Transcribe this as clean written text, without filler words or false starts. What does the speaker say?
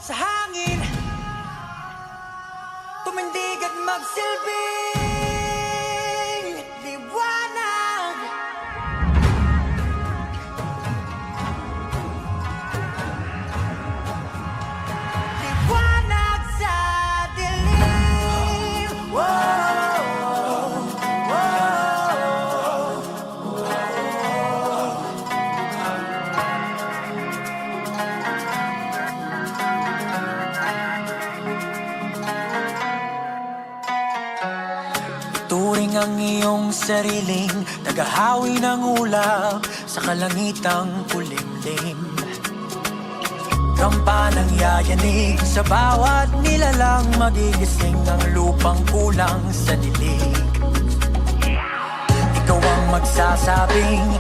sa hangin, tumindig at magsilbing liwanag. Liwanag sa dilim. Whoa, whoa. Turing ang iyong sariling tagahawi ng ulap sa kalangitang kulimlim. Kampanang yayanig sa bawat nilalang, magigising ang lupang kulang sa dilig. Ikaw ang magsasabing